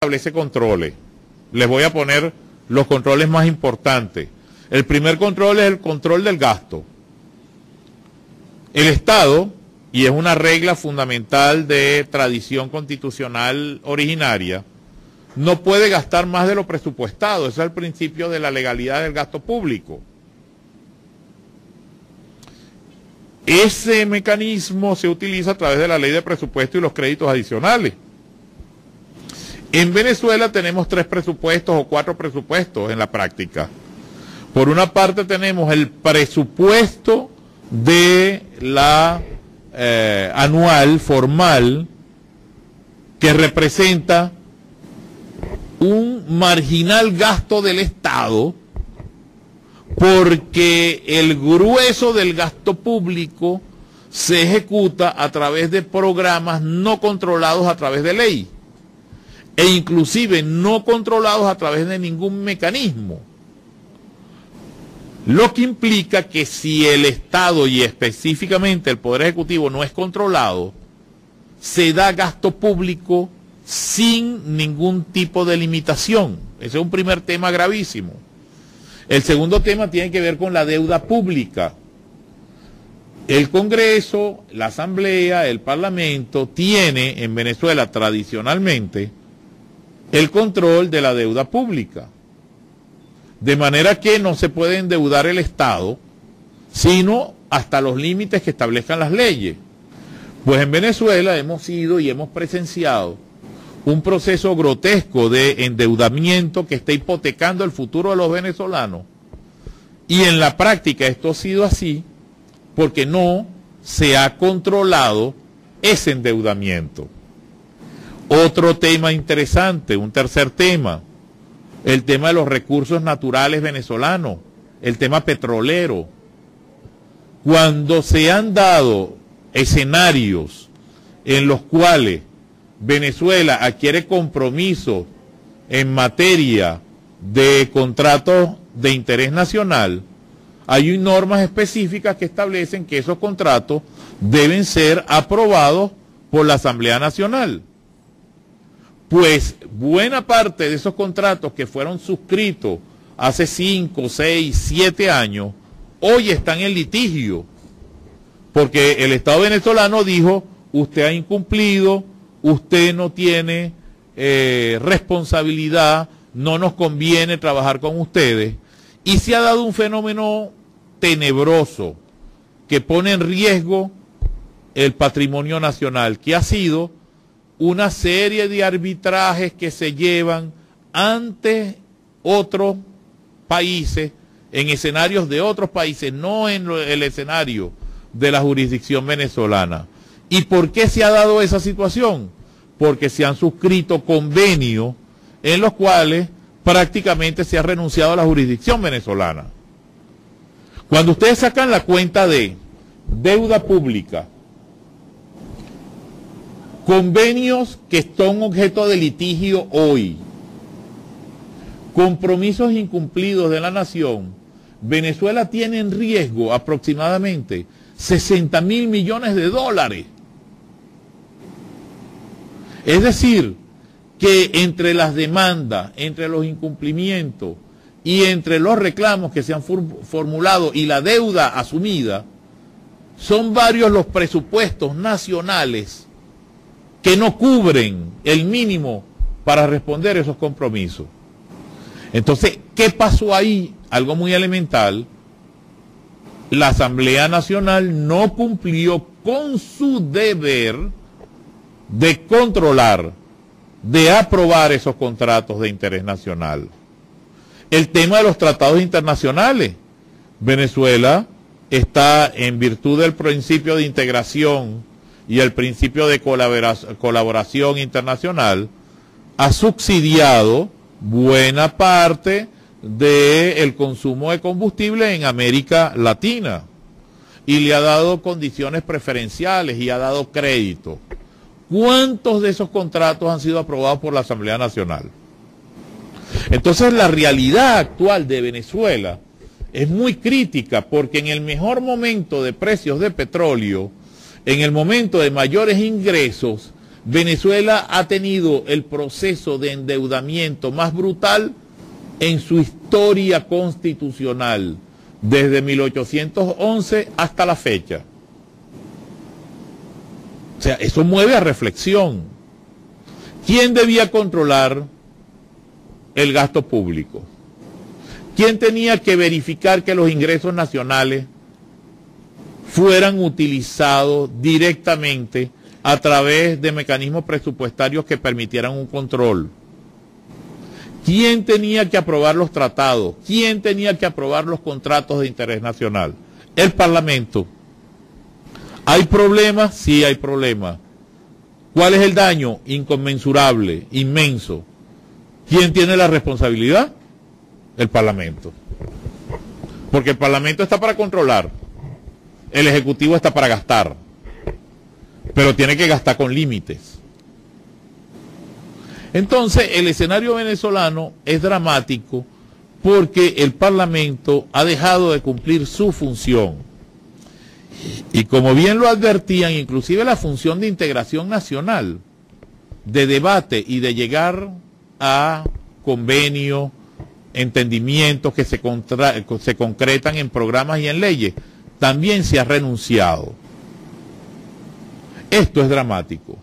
establece controles. Les voy a poner los controles más importantes. El primer control es el control del gasto. El Estado, y es una regla fundamental de tradición constitucional originaria, no puede gastar más de lo presupuestado. Ese es el principio de la legalidad del gasto público. Ese mecanismo se utiliza a través de la ley de presupuesto y los créditos adicionales. En Venezuela tenemos 3 presupuestos o 4 presupuestos en la práctica. Por una parte tenemos el presupuesto de la anual formal, que representa un marginal gasto del Estado, porque el grueso del gasto público se ejecuta a través de programas no controlados a través de ley, e inclusive no controlados a través de ningún mecanismo. Lo que implica que si el Estado y específicamente el Poder Ejecutivo no es controlado, se da gasto público sin ningún tipo de limitación. Ese es un primer tema gravísimo. El segundo tema tiene que ver con la deuda pública. El Congreso, la Asamblea, el Parlamento tiene en Venezuela tradicionalmente el control de la deuda pública. De manera que no se puede endeudar el Estado, sino hasta los límites que establezcan las leyes. Pues en Venezuela hemos ido y hemos presenciado un proceso grotesco de endeudamiento que está hipotecando el futuro de los venezolanos. Y en la práctica esto ha sido así porque no se ha controlado ese endeudamiento. Otro tema interesante, un tercer tema, el tema de los recursos naturales venezolanos, el tema petrolero. Cuando se han dado escenarios en los cuales Venezuela adquiere compromisos en materia de contratos de interés nacional, hay normas específicas que establecen que esos contratos deben ser aprobados por la Asamblea Nacional. Pues buena parte de esos contratos que fueron suscritos hace 5, 6, 7 años, hoy están en litigio, porque el Estado venezolano dijo, usted ha incumplido, usted no tiene responsabilidad, no nos conviene trabajar con ustedes, y se ha dado un fenómeno tenebroso que pone en riesgo el patrimonio nacional, que ha sido una serie de arbitrajes que se llevan ante otros países, en escenarios de otros países, no en el escenario de la jurisdicción venezolana. ¿Y por qué se ha dado esa situación? Porque se han suscrito convenios en los cuales prácticamente se ha renunciado a la jurisdicción venezolana. Cuando ustedes sacan la cuenta de deuda pública, convenios que son objeto de litigio hoy, compromisos incumplidos de la nación, Venezuela tiene en riesgo aproximadamente 60.000 millones de dólares. Es decir, que entre las demandas, entre los incumplimientos y entre los reclamos que se han formulado y la deuda asumida, son varios los presupuestos nacionales que no cubren el mínimo para responder esos compromisos. Entonces, ¿qué pasó ahí? Algo muy elemental. La Asamblea Nacional no cumplió con su deber de controlar, de aprobar esos contratos de interés nacional. El tema de los tratados internacionales. Venezuela está, en virtud del principio de integración y el principio de colaboración internacional, ha subsidiado buena parte del consumo de combustible en América Latina y le ha dado condiciones preferenciales y ha dado crédito. ¿Cuántos de esos contratos han sido aprobados por la Asamblea Nacional? Entonces la realidad actual de Venezuela es muy crítica, porque en el mejor momento de precios de petróleo, en el momento de mayores ingresos, Venezuela ha tenido el proceso de endeudamiento más brutal en su historia constitucional, desde 1811 hasta la fecha. O sea, eso mueve a reflexión. ¿Quién debía controlar el gasto público? ¿Quién tenía que verificar que los ingresos nacionales fueran utilizados directamente a través de mecanismos presupuestarios que permitieran un control? ¿Quién tenía que aprobar los tratados? ¿Quién tenía que aprobar los contratos de interés nacional? El Parlamento. ¿Hay problemas? Sí, hay problemas. ¿Cuál es el daño? Inconmensurable, inmenso. ¿Quién tiene la responsabilidad? El Parlamento. Porque el Parlamento está para controlar. El Ejecutivo está para gastar. Pero tiene que gastar con límites. Entonces, el escenario venezolano es dramático porque el Parlamento ha dejado de cumplir su función. Y como bien lo advertían, inclusive la función de integración nacional, de debate y de llegar a convenios, entendimientos que se concretan en programas y en leyes, también se ha renunciado. Esto es dramático.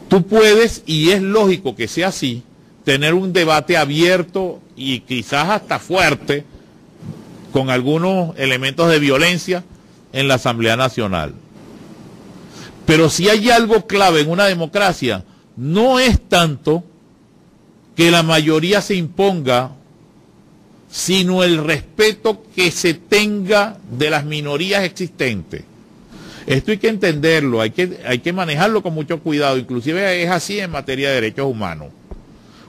Tú puedes, y es lógico que sea así, tener un debate abierto y quizás hasta fuerte, con algunos elementos de violencia en la Asamblea Nacional. Pero si hay algo clave en una democracia, no es tanto que la mayoría se imponga, sino el respeto que se tenga de las minorías existentes. Esto hay que entenderlo, hay que manejarlo con mucho cuidado, inclusive es así en materia de derechos humanos.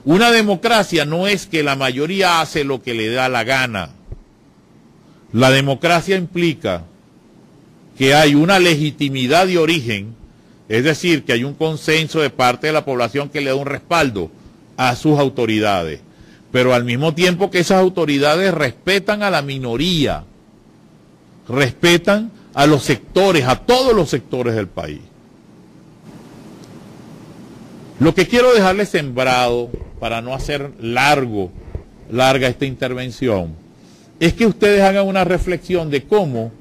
Una democracia no es que la mayoría hace lo que le da la gana. La democracia implica que hay una legitimidad de origen, es decir, que hay un consenso de parte de la población que le da un respaldo a sus autoridades, pero al mismo tiempo que esas autoridades respetan a la minoría, respetan a los sectores, a todos los sectores del país. Lo que quiero dejarles sembrado, para no hacer larga esta intervención, es que ustedes hagan una reflexión de cómo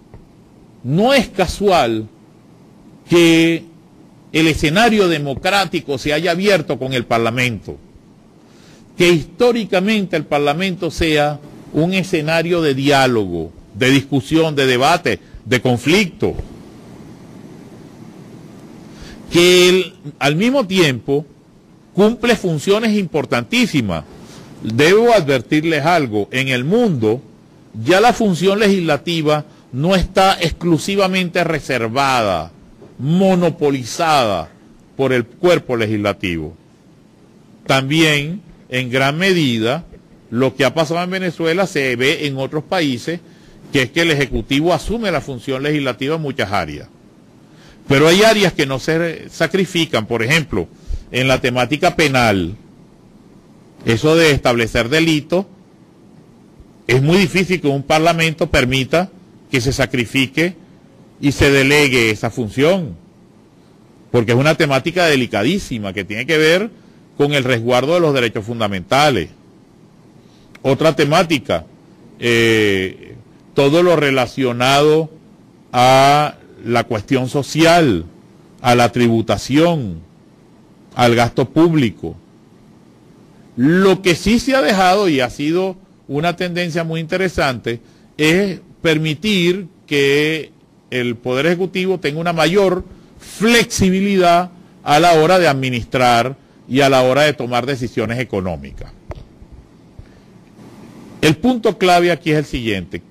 no es casual que el escenario democrático se haya abierto con el Parlamento, que históricamente el Parlamento sea un escenario de diálogo, de discusión, de debate, de conflicto, que él, al mismo tiempo, cumple funciones importantísimas. Debo advertirles algo, en el mundo ya la función legislativa no está exclusivamente reservada, monopolizada por el cuerpo legislativo. También, en gran medida, lo que ha pasado en Venezuela se ve en otros países, que es que el Ejecutivo asume la función legislativa en muchas áreas. Pero hay áreas que no se sacrifican, por ejemplo, en la temática penal, eso de establecer delitos, es muy difícil que un parlamento permita que se sacrifique y se delegue esa función, porque es una temática delicadísima que tiene que ver con el resguardo de los derechos fundamentales. Otra temática, todo lo relacionado a la cuestión social, a la tributación, al gasto público. Lo que sí se ha dejado, y ha sido una tendencia muy interesante, es permitir que el Poder Ejecutivo tenga una mayor flexibilidad a la hora de administrar y a la hora de tomar decisiones económicas. El punto clave aquí es el siguiente: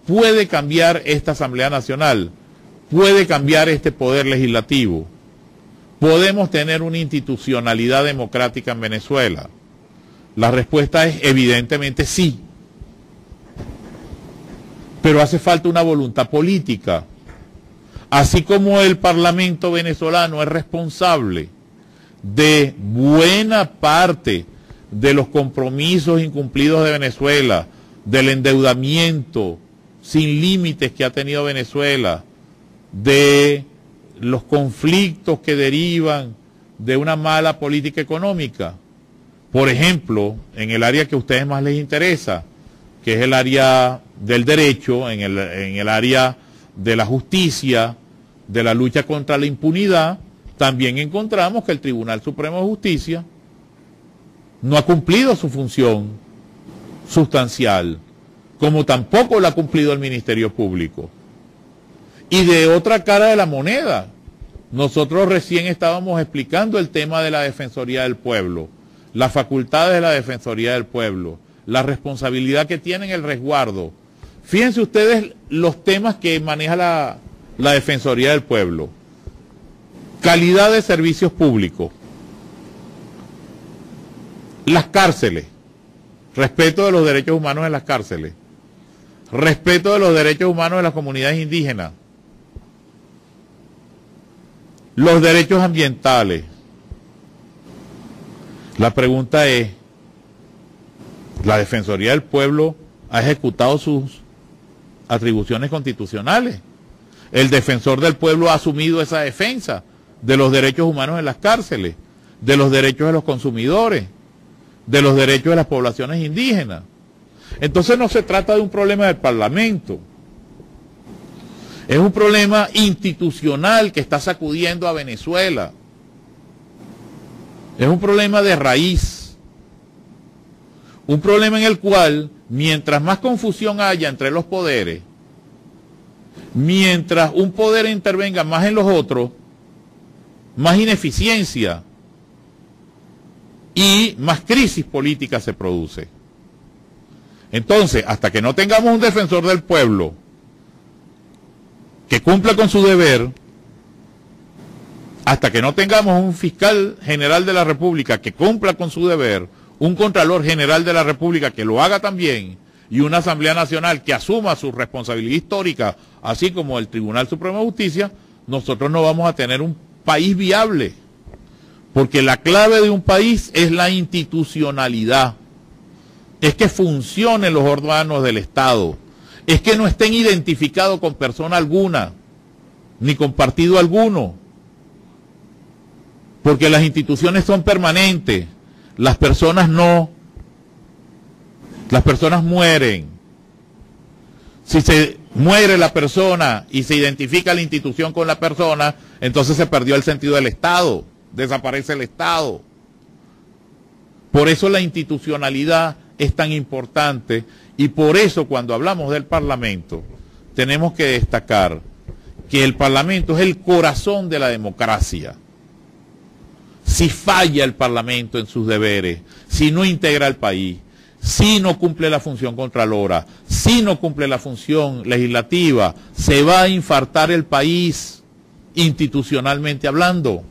¿puede cambiar esta Asamblea Nacional? ¿Puede cambiar este Poder Legislativo? ¿Podemos tener una institucionalidad democrática en Venezuela? La respuesta es evidentemente sí. Pero hace falta una voluntad política. Así como el Parlamento venezolano es responsable de buena parte de los compromisos incumplidos de Venezuela, del endeudamiento sin límites que ha tenido Venezuela, de los conflictos que derivan de una mala política económica. Por ejemplo, en el área que a ustedes más les interesa, que es el área del derecho, en el área de la justicia, de la lucha contra la impunidad, también encontramos que el Tribunal Supremo de Justicia no ha cumplido su función sustancial, como tampoco la ha cumplido el Ministerio Público. Y de otra cara de la moneda, nosotros recién estábamos explicando el tema de la Defensoría del Pueblo, las facultades de la Defensoría del Pueblo, la responsabilidad que tiene en el resguardo. Fíjense ustedes los temas que maneja la Defensoría del Pueblo. Calidad de servicios públicos, las cárceles, respeto de los derechos humanos en las cárceles, respeto de los derechos humanos de las comunidades indígenas, los derechos ambientales. La pregunta es, ¿la Defensoría del Pueblo ha ejecutado sus atribuciones constitucionales? El defensor del pueblo ha asumido esa defensa de los derechos humanos en las cárceles, de los derechos de los consumidores, de los derechos de las poblaciones indígenas. Entonces no se trata de un problema del Parlamento, es un problema institucional que está sacudiendo a Venezuela, es un problema de raíz, un problema en el cual mientras más confusión haya entre los poderes, mientras un poder intervenga más en los otros, más ineficiencia y más crisis política se produce. Entonces, hasta que no tengamos un defensor del pueblo que cumpla con su deber, hasta que no tengamos un fiscal general de la República que cumpla con su deber, un contralor general de la República que lo haga también, y una Asamblea Nacional que asuma su responsabilidad histórica, así como el Tribunal Supremo de Justicia, nosotros no vamos a tener un país viable, porque la clave de un país es la institucionalidad, es que funcionen los órganos del Estado, es que no estén identificados con persona alguna, ni con partido alguno, porque las instituciones son permanentes, las personas no, las personas mueren. Si se muere la persona y se identifica la institución con la persona, entonces se perdió el sentido del Estado, desaparece el Estado. Por eso la institucionalidad es tan importante y por eso cuando hablamos del Parlamento tenemos que destacar que el Parlamento es el corazón de la democracia. Si falla el Parlamento en sus deberes, si no integra al país, si no cumple la función contralora, si no cumple la función legislativa, se va a infartar el país institucionalmente hablando.